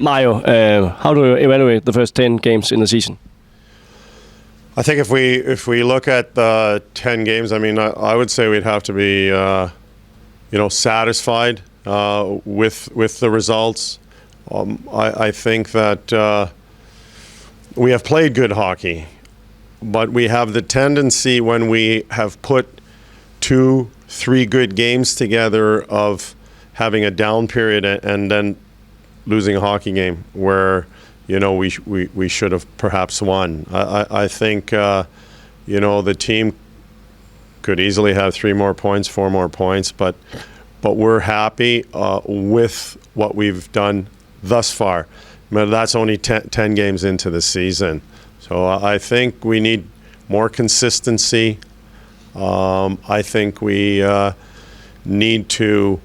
Mario, how do you evaluate the first 10 games in the season? I think if we look at the 10 games, I mean, I would say we'd have to be, satisfied with the results. I think that we have played good hockey, but we have the tendency when we have put 2-3 good games together of having a down period and then losing a hockey game where we should have perhaps won. I think the team could easily have 3 more points, 4 more points, but we're happy with what we've done thus far. But that's only 10 games into the season. So I think we need more consistency. I think we need to,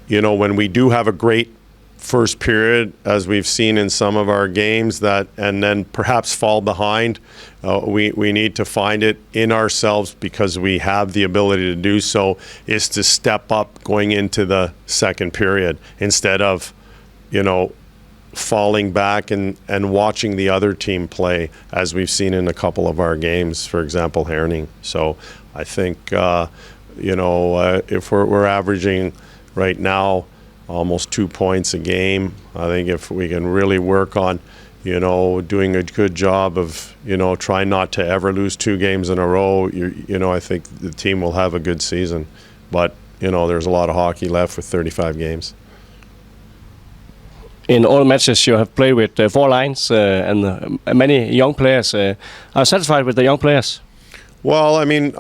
when we do have a great first period, as we've seen in some of our games, and then perhaps fall behind, we need to find it in ourselves, because we have the ability to do so, is to step up going into the second period instead of, falling back and watching the other team play, as we've seen in a couple of our games, for example, Herning. So I think, if we're averaging right now almost 2 points a game, I think if we can really work on, doing a good job of, trying not to ever lose 2 games in a row, I think the team will have a good season. But, there's a lot of hockey left with 35 games. In all matches you have played with 4 lines and many young players. Are you satisfied with the young players? Well, I mean,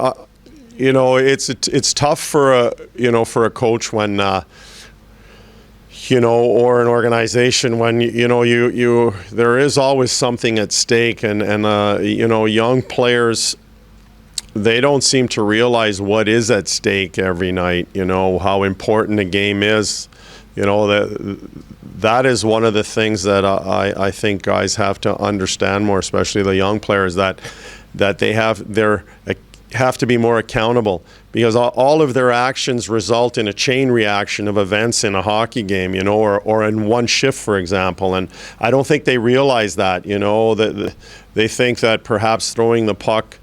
it's tough for a coach when or an organization when there is always something at stake, and young players, they don't seem to realize what is at stake every night. How important a game is. That is one of the things that I think guys have to understand more, especially the young players, that they have to be more accountable, because all of their actions result in a chain reaction of events in a hockey game, or in one shift, for example. And I don't think they realize that, that they think that perhaps throwing the puck,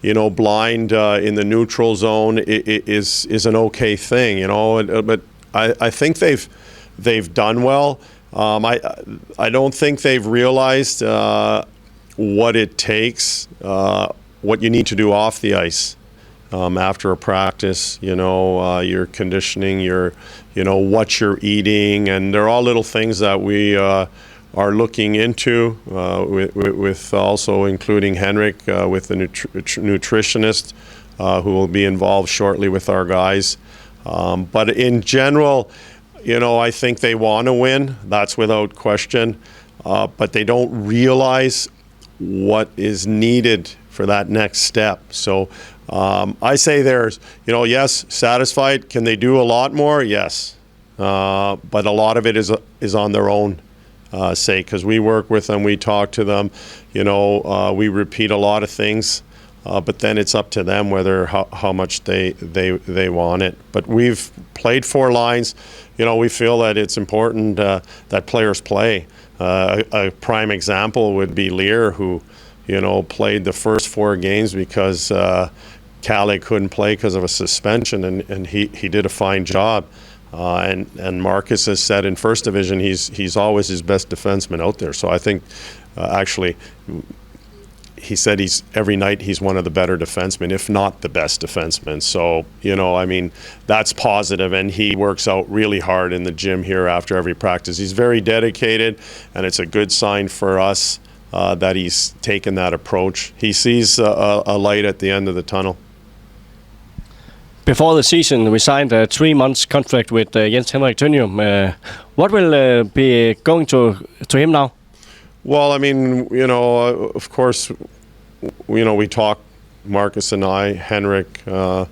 blind in the neutral zone is an okay thing, but I think they've done well. I don't think they've realized what it takes, what you need to do off the ice after a practice. Your conditioning, what you're eating, and they're all little things that we are looking into, with also including Henrik, with the nutritionist, who will be involved shortly with our guys. But in general, I think they want to win. That's without question. But they don't realize what is needed for that next step. So I say there's, yes, satisfied. Can they do a lot more? Yes. But a lot of it is on their own sake, because we work with them, we talk to them, we repeat a lot of things. But then it's up to them whether how much they want it. But we've played 4 lines. We feel that it's important that players play. A prime example would be Lear, who played the first 4 games because Calle couldn't play because of a suspension, and he did a fine job. And Marcus has said in First Division he's always his best defenseman out there. So I think actually, he said every night he's one of the better defensemen, if not the best defenseman. So, that's positive, and he works out really hard in the gym here after every practice. He's very dedicated, and it's a good sign for us that he's taken that approach. He sees a light at the end of the tunnel. Before the season, we signed a 3-month contract with Jens Henrik Tønjum. What will be going to him now? Well, of course, we talk, Marcus and I, Henrik, about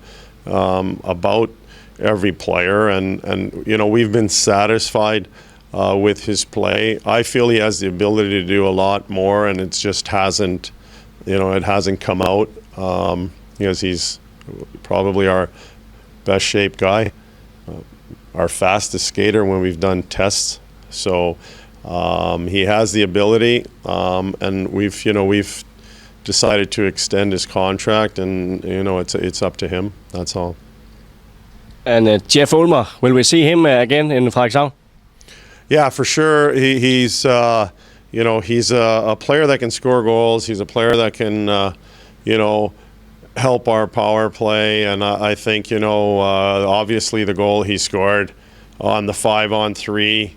every player, and we've been satisfied with his play. I feel he has the ability to do a lot more, and it just hasn't come out, because he's probably our best shaped guy, our fastest skater when we've done tests. So He has the ability, and we've decided to extend his contract, and it's up to him. That's all. And Jeff Ulmer, will we see him again in Frederikshavn? Yeah, for sure. He's he's a player that can score goals. He's a player that can help our power play, and I think obviously the goal he scored on the 5-on-3.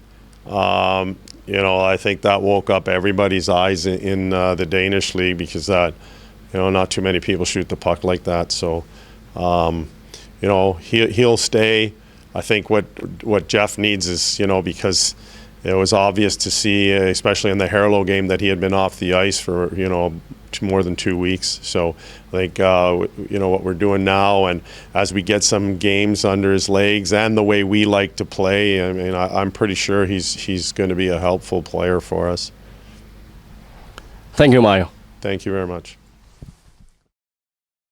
I think that woke up everybody's eyes in the Danish league, because that not too many people shoot the puck like that. So he'll stay. I think what Jeff needs is, because it was obvious to see, especially in the Harlow game, that he had been off the ice for more than 2 weeks. So I think what we're doing now, and as we get some games under his legs and the way we like to play, I mean, I'm pretty sure he's going to be a helpful player for us. Thank you, Mario. Thank you very much.